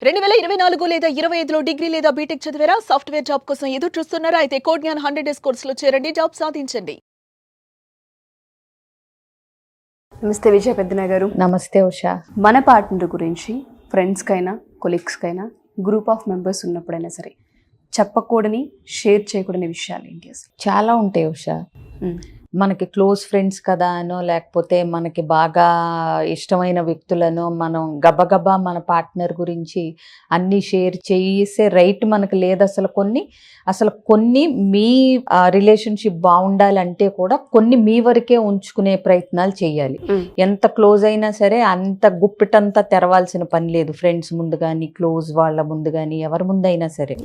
2024 లేదా 25లో డిగ్రీ లేదా బీటెక్ చదివారా? సాఫ్ట్వేర్ జాబ్ కోసం ఎదురు చూస్తున్నారా? అయితే కోడ్ జ్ఞాన్ 100 డేస్ కోర్సులో చేరండి, జాబ్ సాధించండి. నమస్తే విజయ పెద్దన గారు. నమస్తే ఉషా. మన పార్ట్నర్ గురించి ఫ్రెండ్స్కైనా కొలీగ్స్కైనా గ్రూప్ ఆఫ్ మెంబర్స్ ఉన్నప్పుడైనా సరే చెప్పకూడని షేర్ చేయకూడని విషయాలు ఏంటి అసలు? చాలా ఉంటాయి ఉషా. మనకి క్లోజ్ ఫ్రెండ్స్ కదా అనో లేకపోతే మనకి బాగా ఇష్టమైన వ్యక్తులను మనం గబగబా మన పార్ట్నర్ గురించి అన్నీ షేర్ చేసే రైట్ మనకు లేదు. అసలు కొన్ని మీ రిలేషన్షిప్ బాగుండాలంటే కూడా కొన్ని మీ వరకే ఉంచుకునే ప్రయత్నాలు చేయాలి. ఎంత క్లోజ్ అయినా సరే అంత గుప్పిటంతా తెరవాల్సిన పని లేదు. ఫ్రెండ్స్ ముందు కానీ క్లోజ్ వాళ్ళ ముందు కానీ ఎవరి ముందైనా సరే.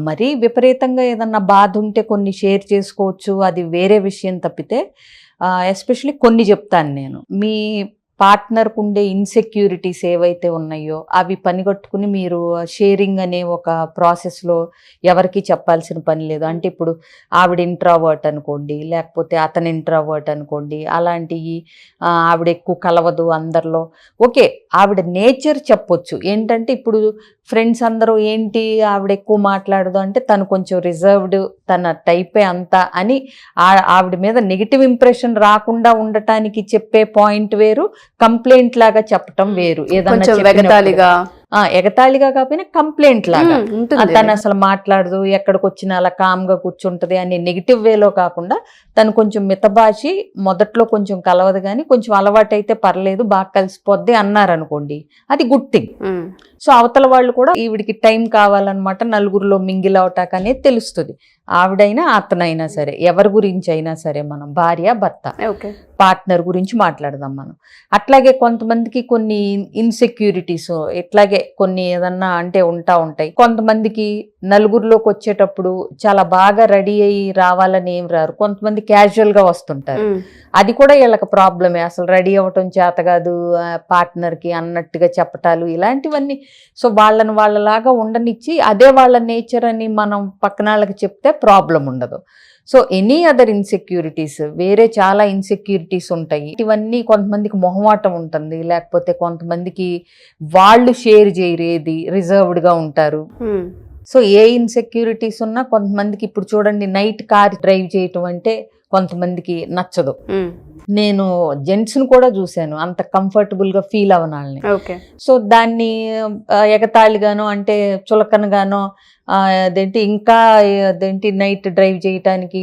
మరీ విపరీతంగా ఏదన్నా బాధ ఉంటే కొన్ని షేర్ చేసుకోవచ్చు, అది వేరే విషయం తప్పితే ఎస్పెషలీ కొన్ని చెప్తాను నేను. మీ పార్ట్నర్కు ఉండే ఇన్సెక్యూరిటీస్ ఏవైతే ఉన్నాయో అవి పనిగట్టుకుని మీరు షేరింగ్ అనే ఒక ప్రాసెస్లో ఎవరికి చెప్పాల్సిన పని లేదు. అంటే ఇప్పుడు ఆవిడ ఇంట్రావర్ట్ అనుకోండి, లేకపోతే అతను ఇంట్రావర్ట్ అనుకోండి, అలాంటివి ఆవిడ ఎక్కువ కలవదు అందరిలో, ఓకే ఆవిడ నేచర్ చెప్పొచ్చు. ఏంటంటే ఇప్పుడు ఫ్రెండ్స్ అందరూ ఏంటి ఆవిడ ఎక్కువ మాట్లాడదు అంటే తను కొంచెం రిజర్వ్డ్, తన టైపే అంతా అని ఆవిడ మీద నెగిటివ్ ఇంప్రెషన్ రాకుండా ఉండటానికి చెప్పే పాయింట్ వేరు, కంప్లైంట్ లాగా చెప్పటం వేరు. ఏదైనా ఎగతాళిగా కాకపోయినా కంప్లైంట్ లాగా తను అసలు మాట్లాడదు, ఎక్కడికి వచ్చినా అలా కామ్గా కూర్చుంటది అని నెగిటివ్ వేలో కాకుండా తను కొంచెం మితభాషి, మొదట్లో కొంచెం కలవదు కానీ కొంచెం అలవాటు అయితే పర్లేదు బాగా కలిసిపోద్ది అన్నారనుకోండి, అది గుడ్ థింగ్. సో అవతల వాళ్ళు కూడా ఈవిడికి టైం కావాలన్నమాట, నలుగురిలో మింగిల్ అవటాక అనేది తెలుస్తుంది. ఆవిడైనా అతనైనా సరే, ఎవరి గురించి అయినా సరే, మనం భార్య భర్త పార్ట్నర్ గురించి మాట్లాడదాం మనం. అట్లాగే కొంతమందికి కొన్ని ఇన్సెక్యూరిటీస్ ఇట్లాగే కొన్ని ఏదన్నా అంటే ఉంటాయి. కొంతమందికి నలుగురిలోకి వచ్చేటప్పుడు చాలా బాగా రెడీ అయ్యి రావాలని ఏం రారు, కొంతమంది క్యాజువల్ గా వస్తుంటారు. అది కూడా వీళ్ళకి ప్రాబ్లమే. అసలు రెడీ అవ్వటం చేత కాదు పార్ట్నర్కి అన్నట్టుగా చెప్పటాలు ఇలాంటివన్నీ. సో వాళ్ళలాగా ఉండనిచ్చి అదే వాళ్ళ నేచర్ అని మనం పక్కన వాళ్ళకి చెప్తే ప్రాబ్లం ఉండదు. సో ఎనీ అదర్ ఇన్సెక్యూరిటీస్, వేరే చాలా ఇన్సెక్యూరిటీస్ ఉంటాయి. ఇవన్నీ కొంతమందికి మొహమాటం ఉంటుంది, లేకపోతే కొంతమందికి వాళ్ళు షేర్ చేయరేది, రిజర్వ్డ్గా ఉంటారు. సో ఏ ఇన్సెక్యూరిటీస్ ఉన్నా కొంతమందికి, ఇప్పుడు చూడండి నైట్ కార్ డ్రైవ్ చేయటం అంటే కొంతమందికి నచ్చదు. నేను జెంట్స్ని కూడా చూశాను అంత కంఫర్టబుల్గా ఫీల్ అవనాలని. సో దాన్ని ఎగతాళిగానో అంటే చులకనగానో అదేంటి నైట్ డ్రైవ్ చేయటానికి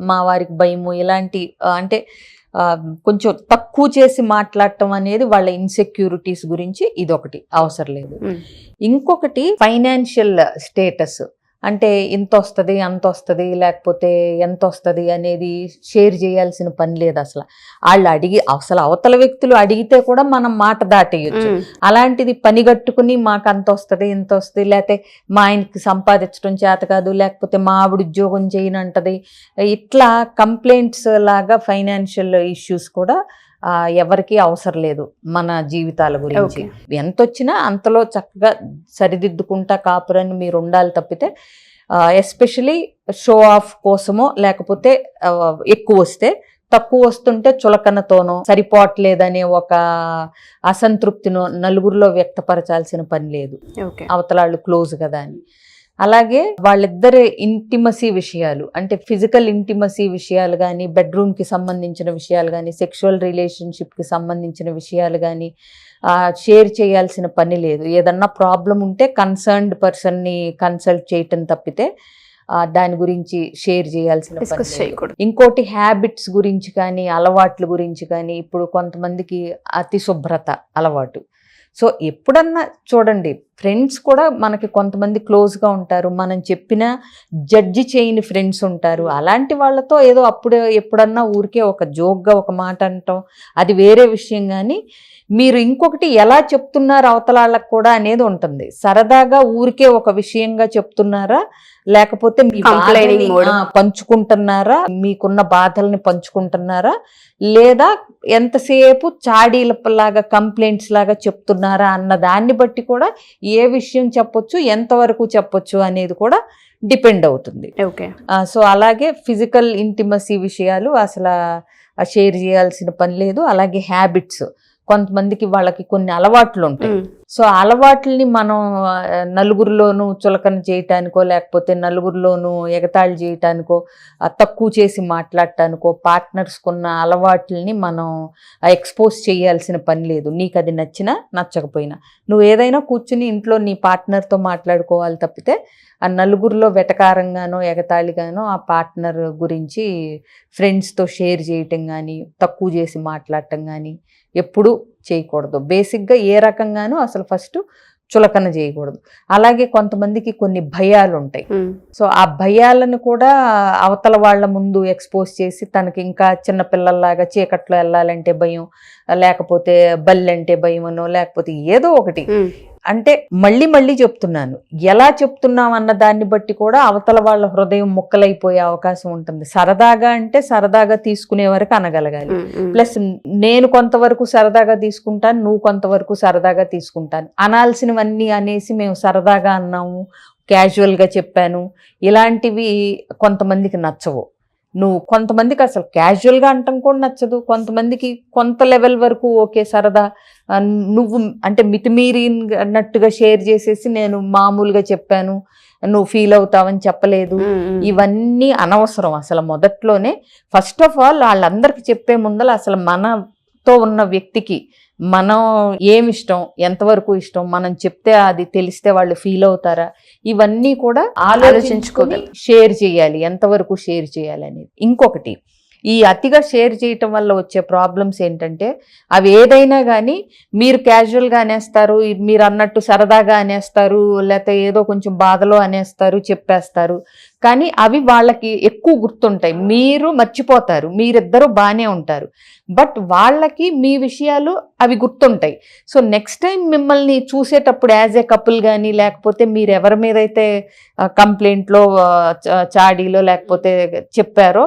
మా వారికి భయము, ఇలాంటి అంటే కొంచెం తక్కువ చేసి మాట్లాడటం అనేది వాళ్ళ ఇన్సెక్యూరిటీస్ గురించి ఇదొకటి అవసరం లేదు. ఇంకొకటి ఫైనాన్షియల్ స్టేటస్, అంటే ఇంత వస్తుంది అంత వస్తుంది లేకపోతే ఎంత వస్తుంది అనేది షేర్ చేయాల్సిన పని లేదు. అసలు వాళ్ళు అసలు అవతల వ్యక్తులు అడిగితే కూడా మనం మాట దాటేయచ్చు. అలాంటిది పనిగట్టుకుని మాకు అంత వస్తుంది ఇంత వస్తుంది, లేకపోతే మా ఆయనకి సంపాదించడం చేత కాదు, లేకపోతే మా ఆవిడ ఉద్యోగం చేయనంటది, ఇట్లా కంప్లైంట్స్ లాగా ఫైనాన్షియల్ ఇష్యూస్ కూడా ఎవరికి అవసరం లేదు మన జీవితాల గురించి. ఎంత వచ్చినా అంతలో చక్కగా సరిదిద్దుకుంటా కాపురని మీరు ఉండాలి తప్పితే ఎస్పెషలీ షో ఆఫ్ కోసమో లేకపోతే ఎక్కువ వస్తే, తక్కువ వస్తుంటే చులకనతోనో సరిపోవట్లేదనే ఒక అసంతృప్తినో నలుగురిలో వ్యక్తపరచాల్సిన పని లేదు. అవతలాళ్ళు క్లోజ్ కదా అని. అలాగే వాళ్ళిద్దరి ఇంటిమసీ విషయాలు, అంటే ఫిజికల్ ఇంటిమసీ విషయాలు కానీ, బెడ్రూమ్కి సంబంధించిన విషయాలు కానీ, సెక్షువల్ రిలేషన్షిప్కి సంబంధించిన విషయాలు కానీ షేర్ చేయాల్సిన పని లేదు. ఏదన్నా ప్రాబ్లం ఉంటే కన్సర్న్డ్ పర్సన్ని కన్సల్ట్ చేయటం తప్పితే దాని గురించి షేర్ చేయాల్సిన పని. ఇంకోటి హ్యాబిట్స్ గురించి కానీ, అలవాట్ల గురించి కానీ, ఇప్పుడు కొంతమందికి అతి శుభ్రత అలవాటు. సో ఎప్పుడన్నా చూడండి, ఫ్రెండ్స్ కూడా మనకి కొంతమంది క్లోజ్గా ఉంటారు, మనం చెప్పిన జడ్జి చేయని ఫ్రెండ్స్ ఉంటారు. అలాంటి వాళ్ళతో ఏదో అప్పుడే ఎప్పుడన్నా ఊరికే ఒక జోక్గా ఒక మాట అంటాం, అది వేరే విషయం. కానీ మీరు ఇంకొకటి ఎలా చెప్తున్నారు అవతల వాళ్ళకు కూడా అనేది ఉంటుంది. సరదాగా ఊరికే ఒక విషయంగా చెప్తున్నారా, లేకపోతే మీ పంచుకుంటున్నారా, మీకున్న బాధల్ని పంచుకుంటున్నారా, లేదా ఎంతసేపు చాడీలలాగా కంప్లైంట్స్ లాగా చెప్తున్నారా అన్న దాన్ని బట్టి కూడా ఏ విషయం చెప్పొచ్చు, ఎంతవరకు చెప్పొచ్చు అనేది కూడా డిపెండ్ అవుతుంది. సో అలాగే ఫిజికల్ ఇంటిమసీ విషయాలు అసలు షేర్ చేయాల్సిన పని లేదు. అలాగే హ్యాబిట్స్, కొంతమందికి వాళ్ళకి కొన్ని అలవాట్లు ఉంటాయి. సో అలవాట్లని మనం నలుగురిలోనూ చులకన చేయటానికో లేకపోతే నలుగురిలోనూ ఎగతాళి చేయటానికో తక్కువ చేసి మాట్లాడటానికో పార్ట్నర్స్కున్న అలవాట్లని మనం ఎక్స్పోజ్ చేయాల్సిన పని లేదు. నీకు అది నచ్చినా నచ్చకపోయినా నువ్వు ఏదైనా కూర్చుని ఇంట్లో నీ పార్ట్నర్తో మాట్లాడుకోవాలి తప్పితే ఆ నలుగురిలో వెటకారంగానో ఎగతాళిగానో ఆ పార్ట్నర్ గురించి ఫ్రెండ్స్తో షేర్ చేయటం కానీ తక్కువ చేసి మాట్లాడటం కానీ ఎప్పుడూ చేయకూడదు. బేసిక్గా ఏ రకంగానూ అసలు ఫస్ట్ చులకన చేయకూడదు. అలాగే కొంతమందికి కొన్ని భయాలు ఉంటాయి. సో ఆ భయాలను కూడా అవతల వాళ్ళ ముందు ఎక్స్పోజ్ చేసి తనకి ఇంకా చిన్నపిల్లల్లాగా చీకట్లో వెళ్ళాలంటే భయం, లేకపోతే బల్లి అంటే భయమనో లేకపోతే ఏదో ఒకటి. అంటే మళ్ళీ మళ్ళీ చెప్తున్నాను, ఎలా చెప్తున్నాం అన్న దాన్ని బట్టి కూడా అవతల వాళ్ళ హృదయం ముక్కలైపోయే అవకాశం ఉంటుంది. సరదాగా అంటే సరదాగా తీసుకునే వరకు అనగలగాలి. ప్లస్ నేను కొంతవరకు సరదాగా తీసుకుంటాను, నువ్వు కొంతవరకు సరదాగా తీసుకుంటాను. అనాల్సినవన్నీ అనేసి మేము సరదాగా అన్నాము, క్యాజువల్గా చెప్పాను, ఇలాంటివి కొంతమందికి నచ్చవు. నువ్వు కొంతమందికి అసలు క్యాజువల్గా అంటాం కూడా నచ్చదు, కొంతమందికి కొంత లెవెల్ వరకు ఓకే సరదా, నువ్వు అంటే మితిమీరినట్టుగా షేర్ చేసేసి నేను మామూలుగా చెప్పాను నువ్వు ఫీల్ అవుతావని చెప్పలేదు. ఇవన్నీ అనవసరం. అసలు మొదట్లోనే ఫస్ట్ ఆఫ్ ఆల్ వాళ్ళందరికీ చెప్పే ముందర అసలు మనతో ఉన్న వ్యక్తికి మనం ఏమిష్టం, ఎంతవరకు ఇష్టం, మనం చెప్తే అది తెలిస్తే వాళ్ళు ఫీల్ అవుతారా, ఇవన్నీ కూడా ఆలోచించుకొని షేర్ చేయాలి, ఎంతవరకు షేర్ చేయాలి అనేది. ఇంకొకటి, ఈ అతిగా షేర్ చేయటం వల్ల వచ్చే ప్రాబ్లమ్స్ ఏంటంటే అవి ఏదైనా కానీ మీరు క్యాజువల్గా అనేస్తారు, మీరు అన్నట్టు సరదాగా అనేస్తారు, లేకపోతే ఏదో కొంచెం బాధలో అనేస్తారు, చెప్పేస్తారు. కానీ అవి వాళ్ళకి ఎక్కువ గుర్తుంటాయి, మీరు మర్చిపోతారు, మీరిద్దరూ బాగానే ఉంటారు, బట్ వాళ్ళకి మీ విషయాలు అవి గుర్తుంటాయి. సో నెక్స్ట్ టైం మిమ్మల్ని చూసేటప్పుడు యాజ్ ఏ కపుల్ కానీ లేకపోతే మీరు ఎవరి మీద అయితే కంప్లైంట్లో చాడీలో లేకపోతే చెప్పారో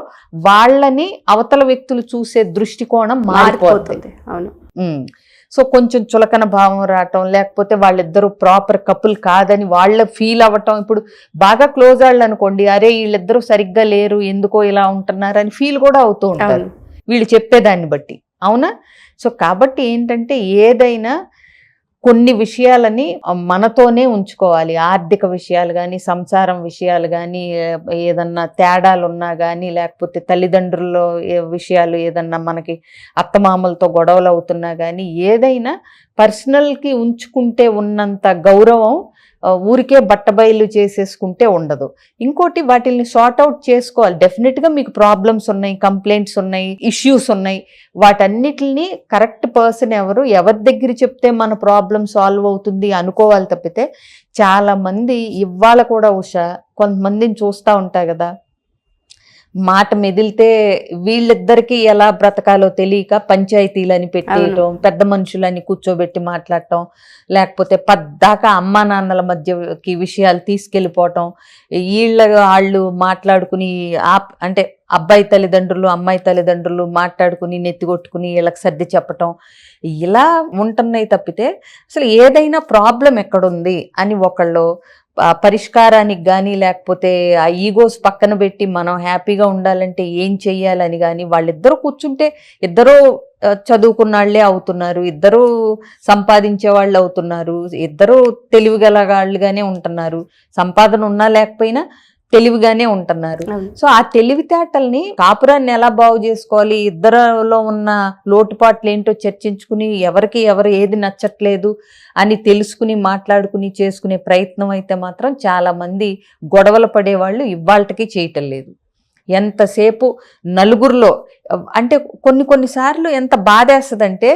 వాళ్ళని అవతల వ్యక్తులు చూసే దృష్టికోణం మారిపోతుంది. అవును. సో కొంచెం చులకన భావం రావటం, లేకపోతే వాళ్ళిద్దరూ ప్రాపర్ కపుల్ కాదని వాళ్ళ ఫీల్ అవ్వటం. ఇప్పుడు బాగా క్లోజ్ వాళ్ళు అనుకోండి, అరే వీళ్ళిద్దరూ సరిగ్గా లేరు, ఎందుకో ఇలా ఉంటున్నారు అని ఫీల్ కూడా అవుతూ ఉంటారు వీళ్ళు చెప్పేదాన్ని బట్టి. అవునా? సో కాబట్టి ఏంటంటే ఏదైనా కొన్ని విషయాలని మనతోనే ఉంచుకోవాలి. ఆర్థిక విషయాలు కానీ, సంసారం విషయాలు కానీ, ఏదన్నా తేడాలు ఉన్నా కానీ, లేకపోతే తల్లిదండ్రుల్లో విషయాలు ఏదన్నా మనకి అత్తమామలతో గొడవలు అవుతున్నా కానీ, ఏదైనా పర్సనల్కి ఉంచుకుంటే ఉన్నంత గౌరవం ఊరికే బట్టబయలు చేసేసుకుంటే ఉండదు. ఇంకోటి, వాటిని సార్ట్ అవుట్ చేసుకోవాలి. డెఫినెట్గా మీకు ప్రాబ్లమ్స్ ఉన్నాయి, కంప్లైంట్స్ ఉన్నాయి, ఇష్యూస్ ఉన్నాయి, వాటన్నిటిని కరెక్ట్ పర్సన్ ఎవరి దగ్గర చెప్తే మన ప్రాబ్లం సాల్వ్ అవుతుంది అనుకోవాలి తప్పితే చాలామంది ఇవాళ కూడా కొంతమందిని చూస్తూ ఉంటాయి కదా, మాట మెదిలితే వీళ్ళిద్దరికి ఎలా బ్రతకాలో తెలియక పంచాయతీలని పెట్టేయటం, పెద్ద మనుషులని కూర్చోబెట్టి మాట్లాడటం, లేకపోతే పద్దాకా అమ్మా నాన్నల మధ్యకి విషయాలు తీసుకెళ్ళిపోవటం, వాళ్ళు మాట్లాడుకుని అంటే అబ్బాయి తల్లిదండ్రులు అమ్మాయి తల్లిదండ్రులు మాట్లాడుకుని నెత్తికొట్టుకుని వీళ్ళకి సర్ది చెప్పటం, ఇలా ఉంటున్నాయి తప్పితే అసలు ఏదైనా ప్రాబ్లం ఎక్కడుంది అని ఒకళ్ళు పరిష్కారానికి కానీ లేకపోతే ఆ ఈగోస్ పక్కన పెట్టి మనం హ్యాపీగా ఉండాలంటే ఏం చెయ్యాలని కానీ వాళ్ళిద్దరూ కూర్చుంటే ఇద్దరూ చదువుకున్న వాళ్ళే అవుతున్నారు, ఇద్దరూ సంపాదించే వాళ్ళు అవుతున్నారు, ఇద్దరూ తెలివిగల వాళ్ళుగానే ఉంటున్నారు, సంపాదన ఉన్నా లేకపోయినా తెలివిగానే ఉంటున్నారు. సో ఆ తెలివితేటల్ని కాపురాన్ని ఎలా బాగు చేసుకోవాలి, ఇద్దరిలో ఉన్న లోటుపాట్లు ఏంటో చర్చించుకుని ఎవరికి ఏది నచ్చట్లేదు అని తెలుసుకుని మాట్లాడుకుని చేసుకునే ప్రయత్నం అయితే మాత్రం చాలా మంది గొడవలు పడేవాళ్ళు ఇవాళకి చేయటం లేదు. ఎంతసేపు నలుగురిలో అంటే కొన్నిసార్లు ఎంత బాధేస్తుందంటే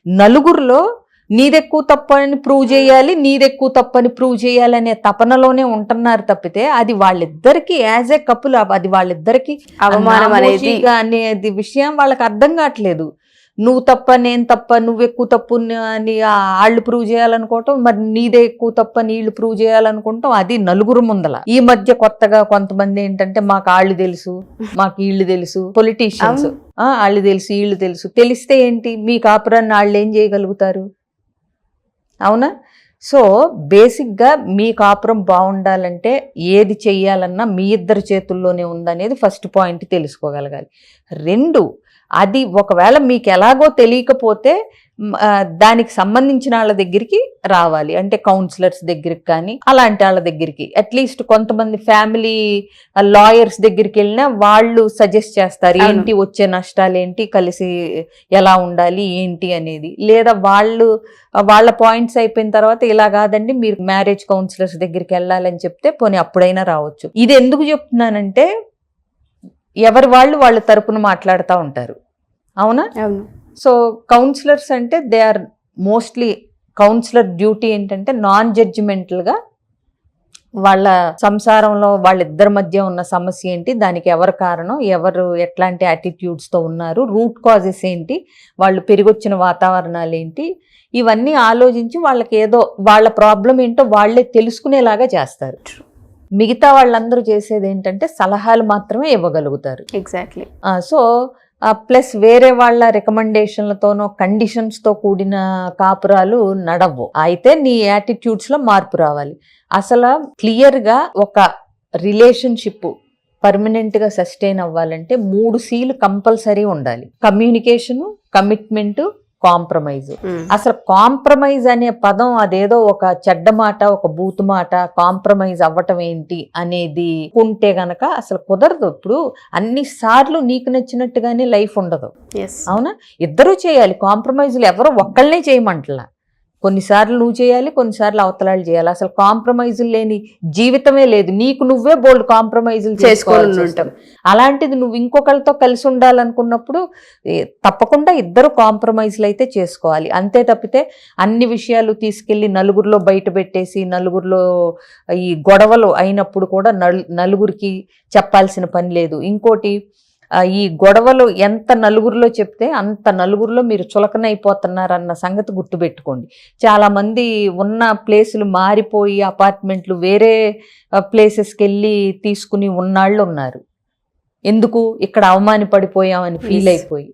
నలుగురిలో నీదెక్కువ తప్పని ప్రూవ్ చేయాలి, నీదెక్కువ తప్పని ప్రూవ్ చేయాలనే తపనలోనే ఉంటున్నారు తప్పితే అది వాళ్ళిద్దరికి యాజ్ ఏ కపుల్ అది వాళ్ళిద్దరికి అవమానం అనేది విషయం వాళ్ళకి అర్థం కావట్లేదు. నువ్వు తప్ప నేను తప్ప, నువ్వు ఎక్కువ తప్పు అని వాళ్ళు ప్రూవ్ చేయాలనుకోవటం, మరి నీదే ఎక్కువ తప్ప నీళ్ళు ప్రూవ్ చేయాలనుకుంటాం, అది నలుగురు ముందల. ఈ మధ్య కొత్తగా కొంతమంది ఏంటంటే మాకు వాళ్ళు తెలుసు, మాకు వీళ్ళు తెలుసు, పొలిటీషియన్స్ వాళ్ళు తెలుసు వీళ్ళు తెలుసు, తెలిస్తే ఏంటి మీ కాపురాన్ని వాళ్ళు ఏం చేయగలుగుతారు? అవునా? సో బేసిక్గా మీ కాపురం బాగుండాలంటే ఏది చెయ్యాలన్నా మీ ఇద్దరి చేతుల్లోనే ఉందనేది ఫస్ట్ పాయింట్ తెలుసుకోగలగాలి. 2, అది ఒకవేళ మీకు ఎలాగో తెలియకపోతే దానికి సంబంధించిన వాళ్ళ దగ్గరికి రావాలి, అంటే కౌన్సిలర్స్ దగ్గరికి కానీ అలాంటి వాళ్ళ దగ్గరికి. అట్లీస్ట్ కొంతమంది ఫ్యామిలీ లాయర్స్ దగ్గరికి వెళ్ళినా వాళ్ళు సజెస్ట్ చేస్తారు ఏంటి వచ్చే నష్టాలు ఏంటి, కలిసి ఎలా ఉండాలి ఏంటి అనేది. లేదా వాళ్ళ పాయింట్స్ అయిపోయిన తర్వాత ఇలా కాదండి మీరు మ్యారేజ్ కౌన్సిలర్స్ దగ్గరికి వెళ్ళాలని చెప్తే పోనీ అప్పుడైనా రావచ్చు. ఇది ఎందుకు చెప్తున్నానంటే ఎవరి వాళ్ళ తరపున మాట్లాడుతూ ఉంటారు, అవునా? సో కౌన్సిలర్స్ అంటే they are mostly, counsellor duty ఏంటంటే నాన్ జడ్జిమెంటల్గా వాళ్ళ సంసారంలో వాళ్ళిద్దరి మధ్య ఉన్న సమస్య ఏంటి, దానికి ఎవరు కారణం, ఎవరు ఎట్లాంటి యాటిట్యూడ్స్తో ఉన్నారు, రూట్ కాజెస్ ఏంటి, వాళ్ళు పెరిగొచ్చిన వాతావరణాలు ఏంటి, ఇవన్నీ ఆలోచించి వాళ్ళకి ఏదో వాళ్ళ ప్రాబ్లం ఏంటో వాళ్ళే తెలుసుకునేలాగా చేస్తారు. మిగతా వాళ్ళందరూ చేసేది ఏంటంటే సలహాలు మాత్రమే ఇవ్వగలుగుతారు. ఎగ్జాక్ట్లీ. సో ప్లస్ వేరే వాళ్ళ రికమెండేషన్లతోనో కండిషన్స్తో కూడిన కాపురాలు నడవు. అయితే నీ యాటిట్యూడ్స్లో మార్పు రావాలి. అసలు క్లియర్గా ఒక రిలేషన్షిప్ పర్మనెంట్గా సస్టైన్ అవ్వాలంటే 3 Cలు కంపల్సరీ ఉండాలి. Communication, commitment, compromise. అసలు కాంప్రమైజ్ అనే పదం అదేదో ఒక చెడ్డ మాట, ఒక బూతు మాట. కాంప్రమైజ్ అవ్వటం ఏంటి అనేది ఉంటే గనక అసలు కుదరదు. ఇప్పుడు అన్ని సార్లు నీకు నచ్చినట్టుగానే లైఫ్ ఉండదు, అవునా? ఇద్దరూ చేయాలి కాంప్రమైజ్లు. ఎవరో ఒక్కళ్ళనే చేయమంటలా. కొన్నిసార్లు నువ్వు చేయాలి, కొన్నిసార్లు అవతలాలు చేయాలి. అసలు కాంప్రమైజులు లేని జీవితమే లేదు. నీకు నువ్వే బోల్డ్ కాంప్రమైజులు చేసుకోవాలని ఉంటాం. అలాంటిది నువ్వు ఇంకొకరితో కలిసి ఉండాలనుకున్నప్పుడు తప్పకుండా ఇద్దరు కాంప్రమైజులు అయితే చేసుకోవాలి. అంతే తప్పితే అన్ని విషయాలు తీసుకెళ్లి నలుగురిలో బయట పెట్టేసి నలుగురిలో ఈ గొడవలు అయినప్పుడు కూడా నలుగురికి చెప్పాల్సిన పని లేదు. ఇంకోటి, ఈ గొడవలు ఎంత నలుగురిలో చెప్తే అంత నలుగురిలో మీరు చులకనైపోతున్నారన్న సంగతి గుర్తుపెట్టుకోండి. చాలామంది ఉన్న ప్లేసులు మారిపోయి అపార్ట్మెంట్లు వేరే ప్లేసెస్కి వెళ్ళి తీసుకుని ఉన్నాళ్ళు ఉన్నారు. ఎందుకు? ఇక్కడ అవమానపడిపోయామని ఫీల్ అయిపోయి.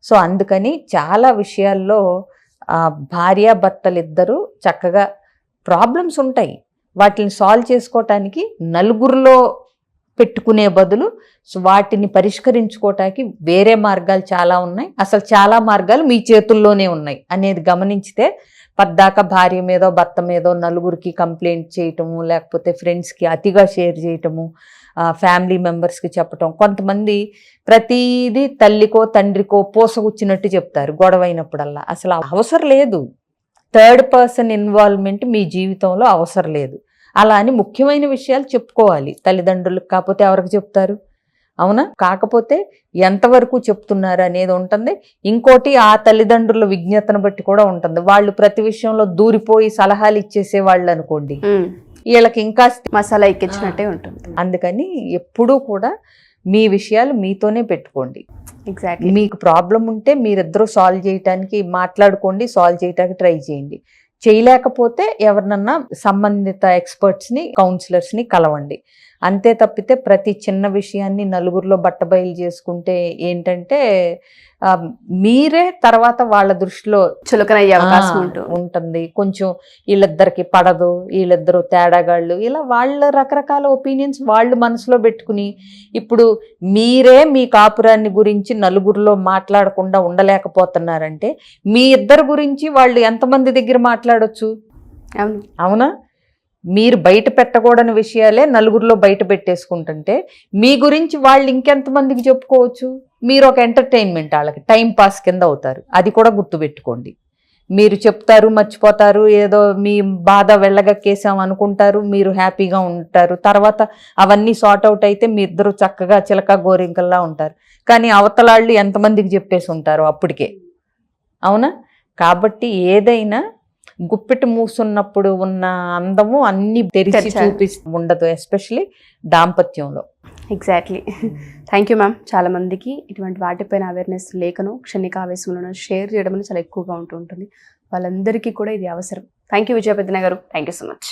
సో అందుకని చాలా విషయాల్లో భార్యాభర్తలు ఇద్దరు చక్కగా ప్రాబ్లమ్స్ ఉంటాయి, వాటిని సాల్వ్ చేసుకోవటానికి నలుగురిలో పెట్టుకునే బదులు వాటిని పరిష్కరించుకోవటానికి వేరే మార్గాలు చాలా ఉన్నాయి. అసలు చాలా మార్గాలు మీ చేతుల్లోనే ఉన్నాయి అనేది గమనించితే పద్దాక భార్య మీదో భర్త మీదో నలుగురికి కంప్లైంట్ చేయటము, లేకపోతే ఫ్రెండ్స్కి అతిగా షేర్ చేయటము, ఫ్యామిలీ మెంబర్స్కి చెప్పటం. కొంతమంది ప్రతిదీ తల్లికో తండ్రికో పోసగుచ్చినట్టు చెప్తారు గొడవైనప్పుడల్లా. అసలు అవసరం లేదు. థర్డ్ పర్సన్ ఇన్వాల్వ్మెంట్ మీ జీవితంలో అవసరం లేదు. అలా అని ముఖ్యమైన విషయాలు చెప్పుకోవాలి తల్లిదండ్రులకు, కాకపోతే ఎవరికి చెప్తారు, అవునా? కాకపోతే ఎంతవరకు చెప్తున్నారు అనేది ఉంటుంది. ఇంకోటి, ఆ తల్లిదండ్రుల విజ్ఞతను బట్టి కూడా ఉంటుంది. వాళ్ళు ప్రతి విషయంలో దూరిపోయి సలహాలు ఇచ్చేసే వాళ్ళు అనుకోండి, వీళ్ళకి ఇంకా మసాలా ఎక్కించినట్టే ఉంటుంది. అందుకని ఎప్పుడూ కూడా మీ విషయాలు మీతోనే పెట్టుకోండి. ఎగ్జాక్ట్లీ. మీకు ప్రాబ్లం ఉంటే మీరిద్దరూ సాల్వ్ చేయటానికి మాట్లాడుకోండి, సాల్వ్ చేయడానికి ట్రై చేయండి. చేయలేకపోతే ఎవరినన్నా సంబంధిత ఎక్స్పర్ట్స్ని, కౌన్సిలర్స్ని కలవండి. అంతే తప్పితే ప్రతి చిన్న విషయాన్ని నలుగురిలో బట్టబయలు చేసుకుంటే ఏంటంటే మీరే తర్వాత వాళ్ళ దృష్టిలో చులకనయ్యే అవకాశం ఉంటుంది. కొంచెం వీళ్ళిద్దరికి పడదు, వీళ్ళిద్దరు తేడాగాళ్ళు, ఇలా వాళ్ళ రకరకాల ఒపీనియన్స్ వాళ్ళు మనసులో పెట్టుకుని ఇప్పుడు మీరే మీ కాపురాన్ని గురించి నలుగురిలో మాట్లాడకుండా ఉండలేకపోతున్నారంటే మీ ఇద్దరు గురించి వాళ్ళు ఎంతమంది దగ్గర మాట్లాడొచ్చు, అవునా? మీరు బయట పెట్టకూడని విషయాలే నలుగురిలో బయట పెట్టేసుకుంటుంటే మీ గురించి వాళ్ళు ఇంకెంతమందికి చెప్పుకోవచ్చు? మీరు ఒక ఎంటర్టైన్మెంట్, వాళ్ళకి టైం పాస్ కింద అవుతారు. అది కూడా గుర్తుపెట్టుకోండి. మీరు చెప్తారు, మర్చిపోతారు, ఏదో మీ బాధ వెళ్ళగక్కేసాం అనుకుంటారు, మీరు హ్యాపీగా ఉంటారు. తర్వాత అవన్నీ సార్ట్ అవుట్ అయితే మీ ఇద్దరు చక్కగా చిలక గోరింకల్లా ఉంటారు. కానీ అవతలాళ్ళు ఎంతమందికి చెప్పేసి ఉంటారు అప్పటికే, అవునా? కాబట్టి ఏదైనా గుప్పెట్టు మూసున్నప్పుడు ఉన్న అందము అన్ని తెరిచి చూపిస్తూ ఉండదు, ఎస్పెషలీ దాంపత్యంలో. ఎగ్జాక్ట్లీ. Thank you ma'am. చాలా మందికి ఇటువంటి వాటిపైన అవేర్నెస్ లేకను క్షణిక ఆవేశంలో షేర్ చేయడం చాలా ఎక్కువగా ఉంటుంది. వాళ్ళందరికీ కూడా ఇది అవసరం. థ్యాంక్ యూ విజయపెద్దన గారు. Thank you so much.